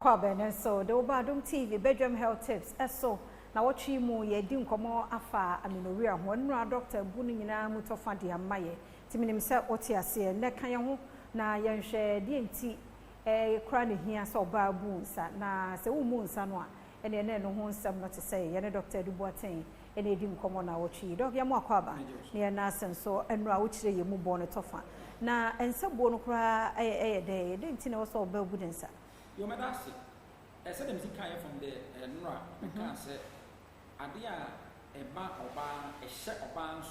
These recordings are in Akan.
Kwabene so the Badwam TV Badwam Health Tips eso na watchi mu ye di nkomo afa Amenorrhea ho nra doctor bu ni nyina mutofa de amaye timinim se oti ase ne kan ye ho na ye hwe de enti kra ne hia so ba bu nsa na se wo mu nsa no a ene ne no ho nsam no te say ye ne doctor du boaten ene di nkomo na watchi doc ye mu akwaba ne na senso enra wo kire ye mu bo ne tofa na ense bo no kra de enti ne wo so ba bu nsa You might ask it. I said, I'm from the NRA. I can't say, Adia, a bank or bar, a set of bands.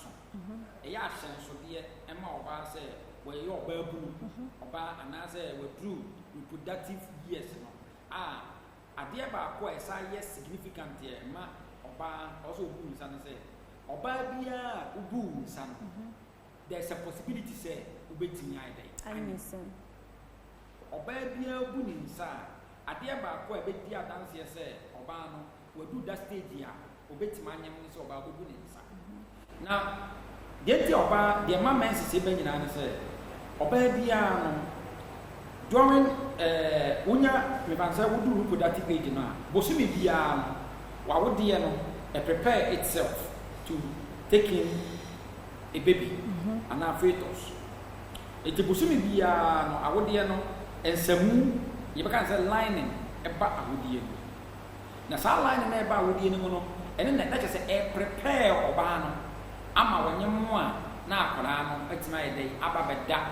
A yasen so dear, Emma or bar say, where your babu or bar and I say, withdrew reproductive years. Adia bar, quite yes, significant year, ma or bar also boom, son say, or bar beer, boom, son. There's a possibility, say, waiting I listen. Obabia bunin sa adia ba ko e be dia dance ye se oba no we do that stage ya obetima anyam ni se oba go bunin sa na de ti oba de ma men se be nyina ne se obabia no during unya me ban say we do reproductive age no bosumi bia no wa wo de no prepare itself to take in a baby and a fetus it bosumi bia no awode no ensamu yebaka say lining eba awodie na sa lining eba awodie ni no ene na che say e prepare oba no ama wonyem a na akora no atima yedai aba beda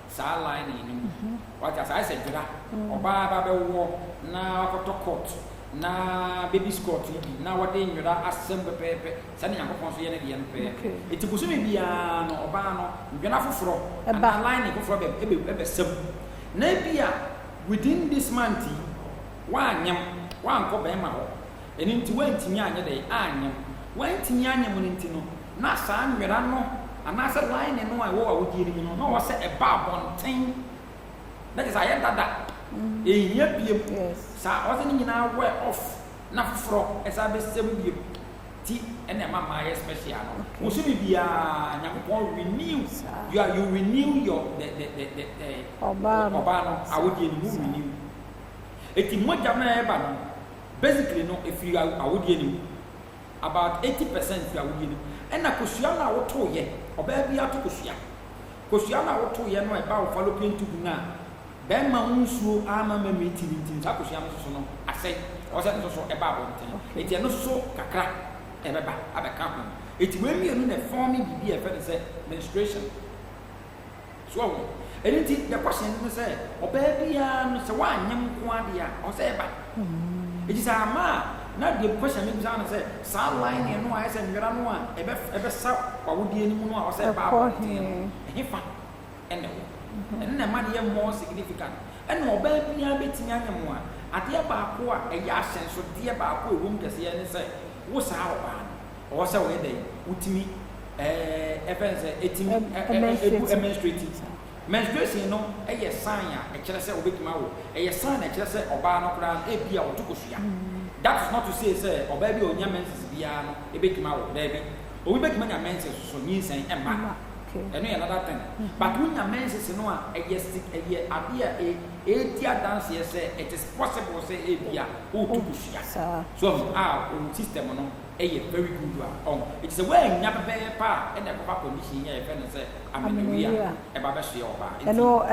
sa lining ni what as I said jira oba ba be wo na photocopy na baby scott na wade nwira assemble pepe sane yakopon so ye ne de yen pepe etibusumi bia no oba no ndwena foforo na lining foforo be sem na bia within this month wanyam wanko be ma ho eni nti wantimi anye de anyam wantimi anyam no nti no na sa nwera no anasa line no a wo awodi ni no no wo se e ba bonten na je sa ye dada ehia biem sa o se ni nyina we off na foforo e sa be sem biem ti ene mama ye special no wo so bia nyakopon renew you renew your the oba no awodi ni mu renew eti moja na e ba no basically no if you awodi ni about 80% you awodi ni ena kosua na wo to ye oba bia to kosua na wo to ye no e ba wo fallopian tube na be ma unsuo ama ma meeting sa kosua so no asai o se so e ba bonten eti no so kakra ebeba abeka ho eti we mienu na form bibi e fe say menstruation so enti the question is say oba bia no se wa anyam ko ade a o se eba eti sa ma na the question me bisa na say sa line no a say nwera no a ebe sa wawodie ni mu no a o se eba bonten efa ene wo ene na ma de more significant ene oba bia betimi anyam a ade ba ko a eya asenso de ba ko ewum kese ye ne say wo sa oba o se we dey utimi ebenze etimi menstruation no eye sign a kire se obekima wo eye sign a kire se oba no kra e bia wo tukosua that is not to say oba bi onya menses bia no ebekima wo there bi obi bekima nya menses so nyinsan emma eno ye another thing but when nya menses no a eye stick eye abia dia dance ye say it is possible say e bia o tukosua so system no very good it is a way nya be pa and the papa condition here e say Amenorrhea e ba be hye oba eno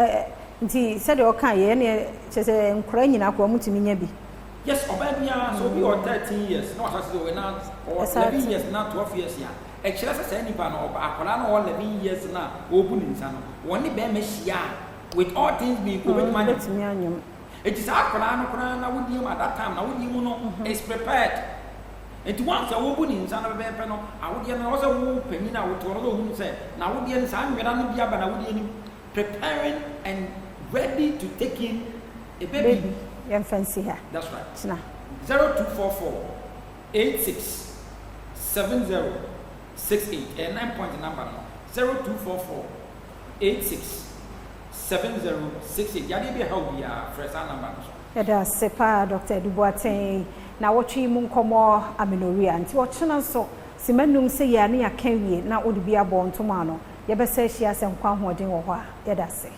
nti said o kan ye ne chese nkora nyina ko mutumi nya bi yes oba bia so be or 13 years no as we now or 11 years now 12 years ya e kire say nipa no oba akora no 11 years na obu ni nsa no woni be ma hia with all things being go with man anyam it is akora no kora na wodi mu at that time na wodi mu no is prepared. It once a woman in San Peno, I would hear also penny now to all who say, now would hear San Miranda Bia, but I would hear preparing and ready to take in a baby. Young fancy here. That's right. 0244 86 70 68 and 9-point number 0244 86 70 68. Yadi be how we are fresh number. Yada sepa Dr. Duboaten. Na watchi mu nkomo Amenorrhea nti wochena so simanum se ya ne ya kanwie na odi bia bo ntoma no ye be se hia se nkwa hoden wo ho a ye da se